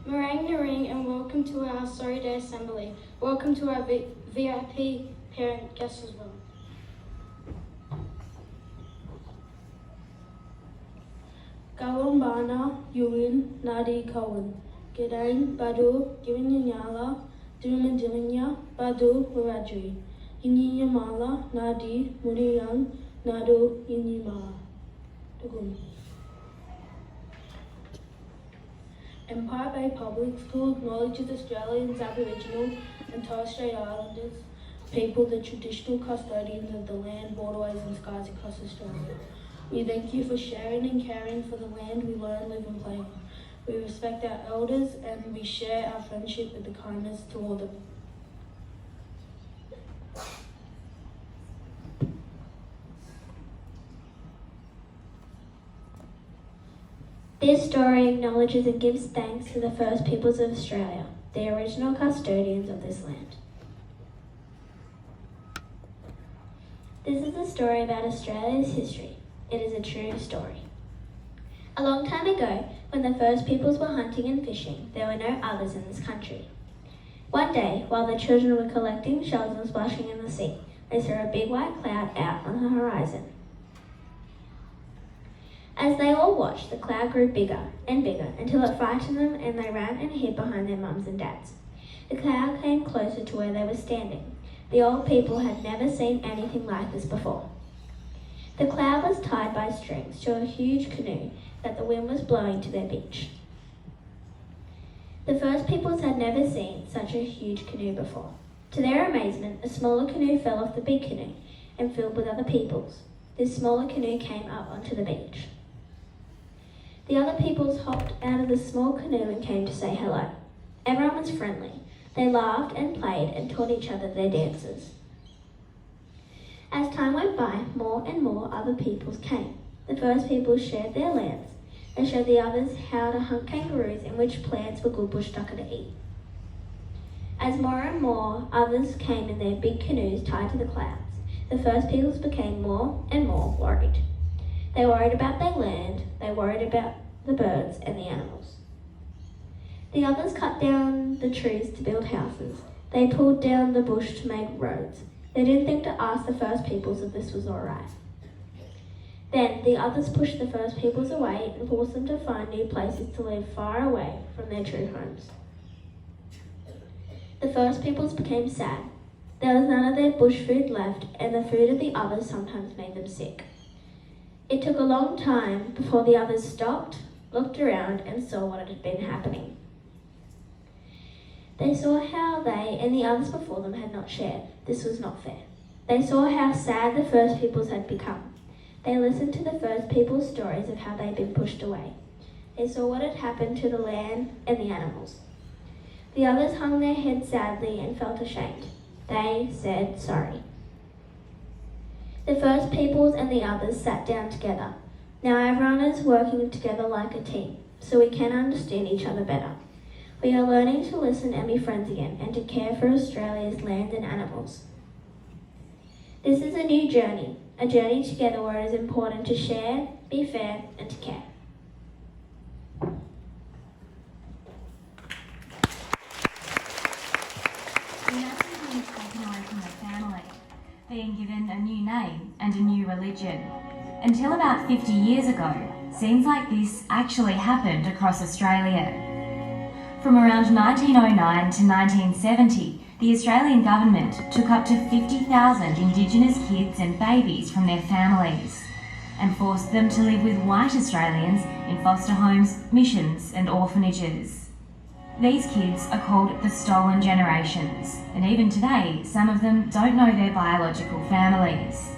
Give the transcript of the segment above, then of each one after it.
Meringue Naring, and welcome to our Sorry Day Assembly. Welcome to our VIP parent guests as well. Gawambana, Yuin, Nadi Cohen, Gedain, Badu, Givininyala, Dumadilinya, Badu, Muradri, Yinyamala, Nadi, Muriyang, Nadu, Yinyamala. Empire Bay Public School acknowledges Australians, Aboriginal and Torres Strait Islanders people, the traditional custodians of the land, waterways and skies across Australia. We thank you for sharing and caring for the land we learn, live and play on. We respect our elders and we share our friendship with the kindness toward them. This story acknowledges and gives thanks to the first peoples of Australia, the original custodians of this land. This is a story about Australia's history. It is a true story. A long time ago, when the first peoples were hunting and fishing, there were no others in this country. One day, while the children were collecting shells and splashing in the sea, they saw a big white cloud out on the horizon. As they all watched, the cloud grew bigger and bigger until it frightened them and they ran and hid behind their mums and dads. The cloud came closer to where they were standing. The old people had never seen anything like this before. The cloud was tied by strings to a huge canoe that the wind was blowing to their beach. The first peoples had never seen such a huge canoe before. To their amazement, a smaller canoe fell off the big canoe and filled with other peoples. This smaller canoe came up onto the beach. The other peoples hopped out of the small canoe and came to say hello. Everyone was friendly. They laughed and played and taught each other their dances. As time went by, more and more other peoples came. The first peoples shared their lands. They showed the others how to hunt kangaroos and which plants were good bush tucker to eat. As more and more others came in their big canoes tied to the clouds, the first peoples became more and more worried. They worried about their land, they worried about the birds and the animals. The others cut down the trees to build houses. They pulled down the bush to make roads. They didn't think to ask the first peoples if this was alright. Then the others pushed the first peoples away and forced them to find new places to live far away from their true homes. The first peoples became sad. There was none of their bush food left, and the food of the others sometimes made them sick. It took a long time before the others stopped, looked around, and saw what had been happening. They saw how they and the others before them had not shared. This was not fair. They saw how sad the first peoples had become. They listened to the first people's stories of how they had been pushed away. They saw what had happened to the land and the animals. The others hung their heads sadly and felt ashamed. They said sorry. The first peoples and the others sat down together. Now everyone is working together like a team, so we can understand each other better. We are learning to listen and be friends again, and to care for Australia's land and animals. This is a new journey, a journey together where it is important to share, be fair, and to care. Humanity is taken away from the family, being given a new name and a new religion. Until about 50 years ago, scenes like this actually happened across Australia. From around 1909 to 1970, the Australian government took up to 50,000 Indigenous kids and babies from their families and forced them to live with white Australians in foster homes, missions and orphanages. These kids are called the stolen generations, and even today, some of them don't know their biological families.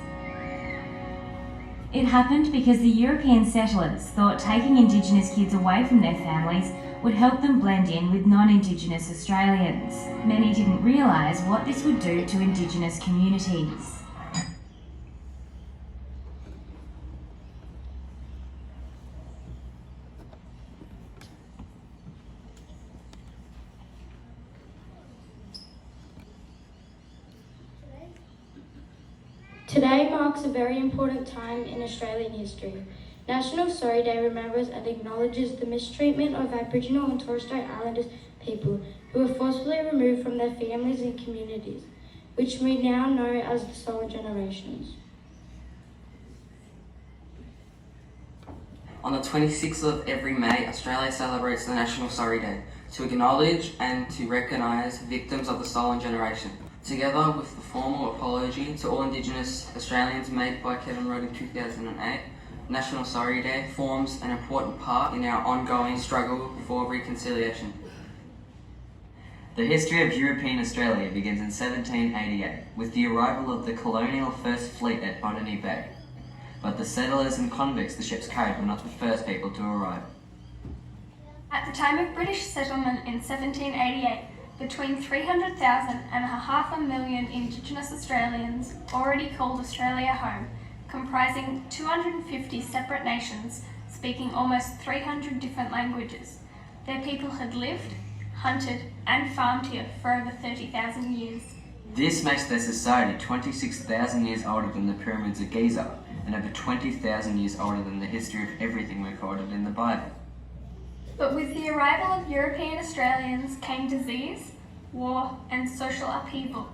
It happened because the European settlers thought taking Indigenous kids away from their families would help them blend in with non-Indigenous Australians. Many didn't realise what this would do to Indigenous communities. Today marks a very important time in Australian history. National Sorry Day remembers and acknowledges the mistreatment of Aboriginal and Torres Strait Islanders people who were forcibly removed from their families and communities, which we now know as the Stolen Generations. On the 26th of every May, Australia celebrates the National Sorry Day to acknowledge and to recognise victims of the Stolen Generation. Together with the formal apology to all Indigenous Australians made by Kevin Rudd in 2008, National Sorry Day forms an important part in our ongoing struggle for reconciliation. The history of European Australia begins in 1788 with the arrival of the colonial First Fleet at Botany Bay. But the settlers and convicts the ships carried were not the first people to arrive. At the time of British settlement in 1788, between 300,000 and 500,000 Indigenous Australians already called Australia home, comprising 250 separate nations speaking almost 300 different languages. Their people had lived, hunted and farmed here for over 30,000 years. This makes their society 26,000 years older than the pyramids of Giza and over 20,000 years older than the history of everything recorded in the Bible. But with the arrival of European Australians came disease, war and social upheaval.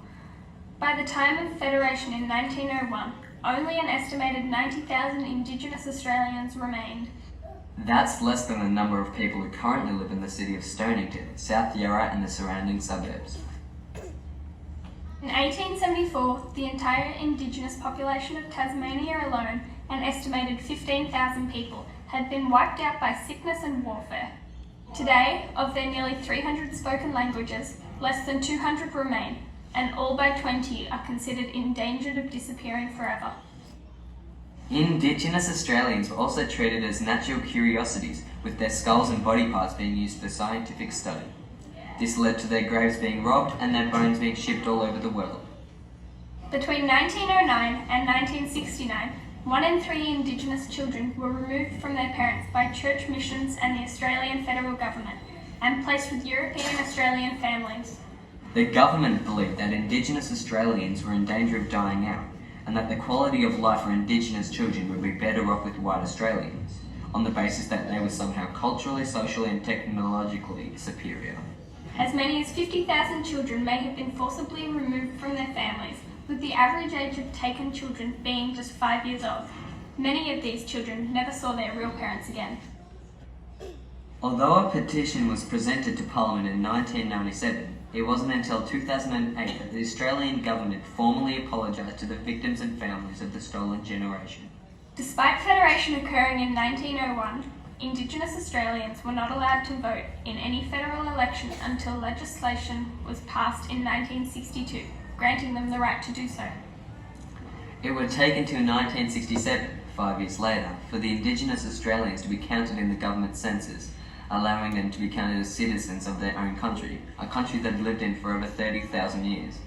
By the time of Federation in 1901, only an estimated 90,000 Indigenous Australians remained. That's less than the number of people who currently live in the city of Stonington, South Yarra and the surrounding suburbs. In 1874, the entire Indigenous population of Tasmania alone, an estimated 15,000 people, had been wiped out by sickness and warfare. Today, of their nearly 300 spoken languages, less than 200 remain, and all by 20 are considered endangered of disappearing forever. Indigenous Australians were also treated as natural curiosities, with their skulls and body parts being used for scientific study. This led to their graves being robbed and their bones being shipped all over the world. Between 1909 and 1969, 1 in 3 Indigenous children were removed from their parents by church missions and the Australian federal government, and placed with European Australian families. The government believed that Indigenous Australians were in danger of dying out, and that the quality of life for Indigenous children would be better off with white Australians, on the basis that they were somehow culturally, socially and technologically superior. As many as 50,000 children may have been forcibly removed from their families, with the average age of taken children being just 5 years old. Many of these children never saw their real parents again. Although a petition was presented to Parliament in 1997, it wasn't until 2008 that the Australian government formally apologised to the victims and families of the Stolen Generation. Despite Federation occurring in 1901, Indigenous Australians were not allowed to vote in any federal election until legislation was passed in 1962, granting them the right to do so. It would take until 1967, 5 years later, for the Indigenous Australians to be counted in the government census, allowing them to be counted as citizens of their own country, a country they'd lived in for over 30,000 years.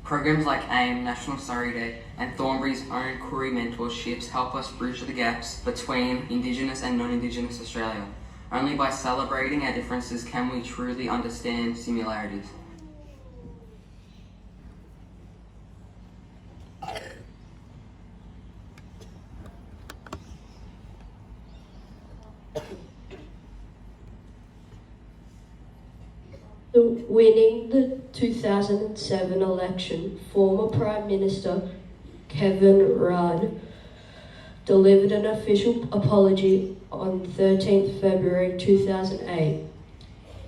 Programs like AIM, National Sorry Day, and Thornbury's own Koori mentorships help us bridge the gaps between Indigenous and non-Indigenous Australia. Only by celebrating our differences can we truly understand similarities. Winning the 2007 election, former Prime Minister Kevin Rudd delivered an official apology on 13th February 2008.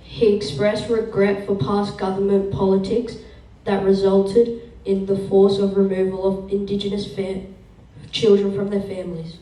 He expressed regret for past government politics that resulted in the forced removal of Indigenous children from their families.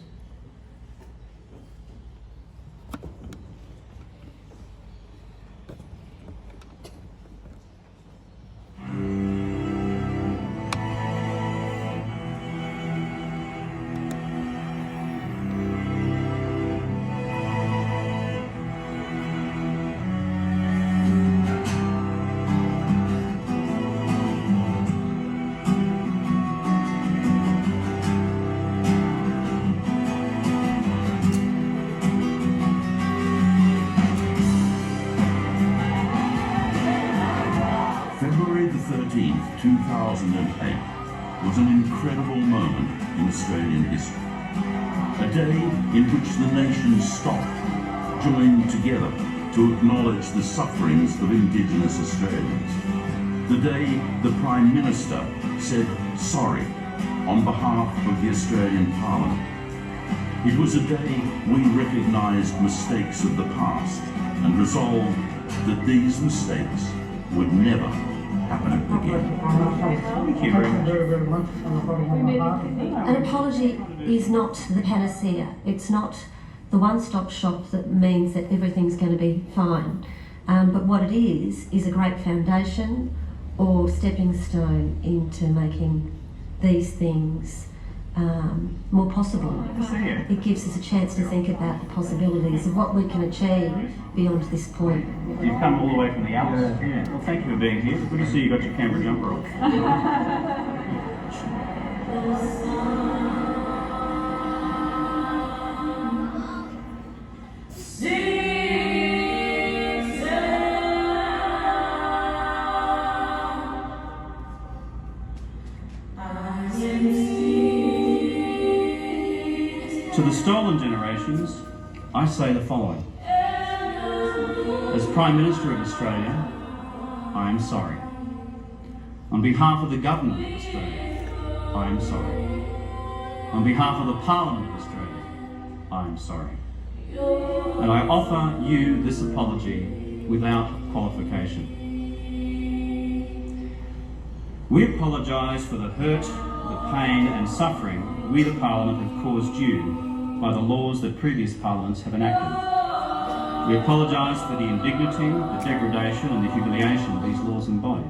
February the 13th, 2008 was an incredible moment in Australian history. A day in which the nation stopped, joined together to acknowledge the sufferings of Indigenous Australians. The day the Prime Minister said sorry on behalf of the Australian Parliament. It was a day we recognised mistakes of the past and resolved that these mistakes would never happen again. Thank you very much. An apology is not the panacea. It's not the one-stop shop that means that everything's going to be fine. But what it is a great foundation or stepping stone into making these things more possible. It gives us a chance to think about the possibilities of what we can achieve beyond this point. You've come all the way from the Alps. Yeah. Well, thank you for being here. Good to see you got your Canberra jumper on. To the stolen generations, I say the following. As Prime Minister of Australia, I am sorry. On behalf of the Government of Australia, I am sorry. On behalf of the Parliament of Australia, I am sorry. And I offer you this apology without qualification. We apologise for the hurt, the pain and suffering we, the Parliament, have caused you by the laws that previous Parliaments have enacted. We apologise for the indignity, the degradation and the humiliation these laws embody.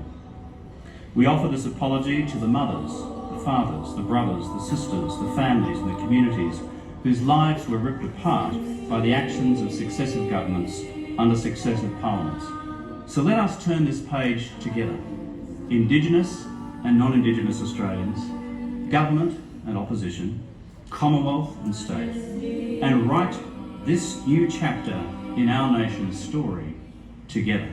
We offer this apology to the mothers, the fathers, the brothers, the sisters, the families and the communities whose lives were ripped apart by the actions of successive governments under successive Parliaments. So let us turn this page together. Indigenous and non-Indigenous Australians, government and opposition, Commonwealth and state, and write this new chapter in our nation's story together.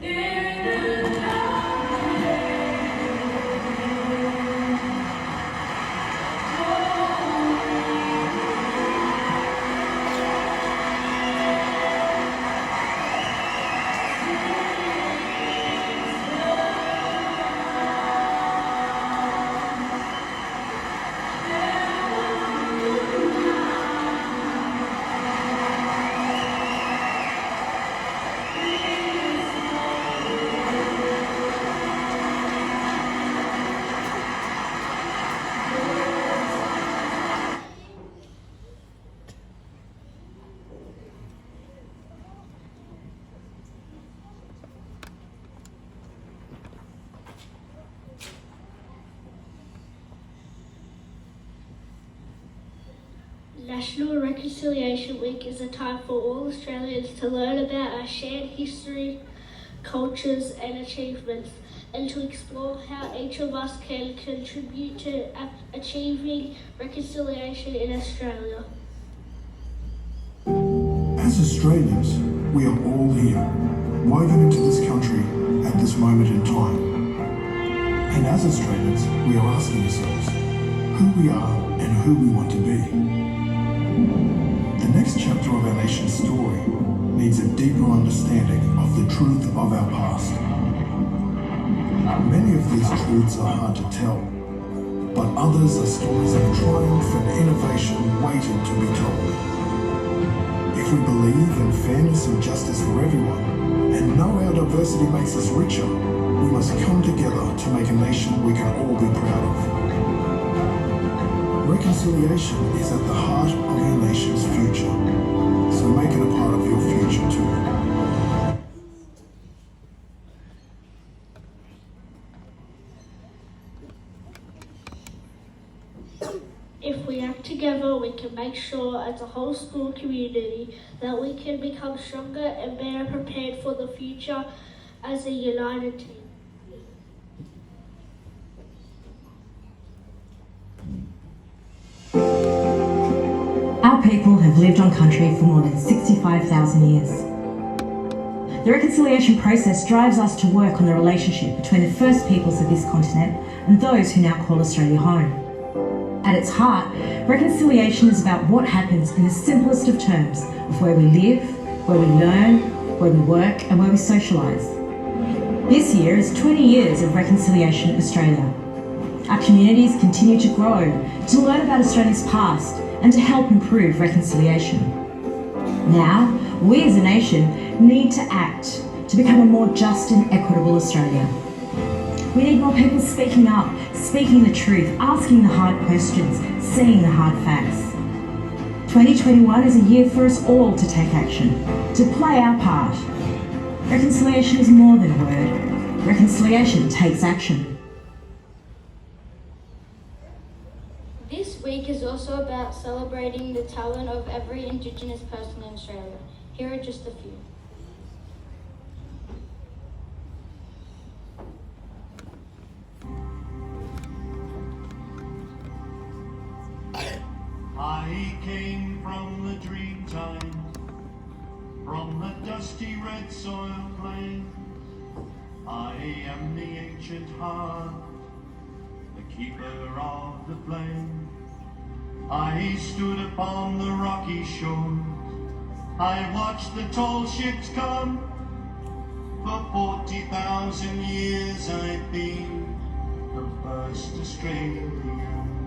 National Reconciliation Week is a time for all Australians to learn about our shared history, cultures and achievements, and to explore how each of us can contribute to achieving reconciliation in Australia. As Australians, we are all here, woven into this country at this moment in time. And as Australians, we are asking ourselves who we are and who we want to be. The next chapter of our nation's story needs a deeper understanding of the truth of our past. Many of these truths are hard to tell, but others are stories of triumph and innovation waiting to be told. If we believe in fairness and justice for everyone, and know our diversity makes us richer, we must come together to make a nation we can all be proud of. Reconciliation is at the heart of your nation's future, so make it a part of your future too. If we act together, we can make sure as a whole school community that we can become stronger and better prepared for the future as a united team. Our people have lived on country for more than 65,000 years. The reconciliation process drives us to work on the relationship between the first peoples of this continent and those who now call Australia home. At its heart, reconciliation is about what happens in the simplest of terms of where we live, where we learn, where we work, and where we socialise. This year is 20 years of Reconciliation Australia. Our communities continue to grow, to learn about Australia's past, and to help improve reconciliation. Now, we as a nation need to act to become a more just and equitable Australia. We need more people speaking up, speaking the truth, asking the hard questions, seeing the hard facts. 2021 is a year for us all to take action, to play our part. Reconciliation is more than a word. Reconciliation takes action. This week is also about celebrating the talent of every Indigenous person in Australia. Here are just a few. I came from the dream time, from the dusty red soil plain. I am the ancient heart, the keeper of the flame. I stood upon the rocky shore, I watched the tall ships come. For 40,000 years I've been the first Australian.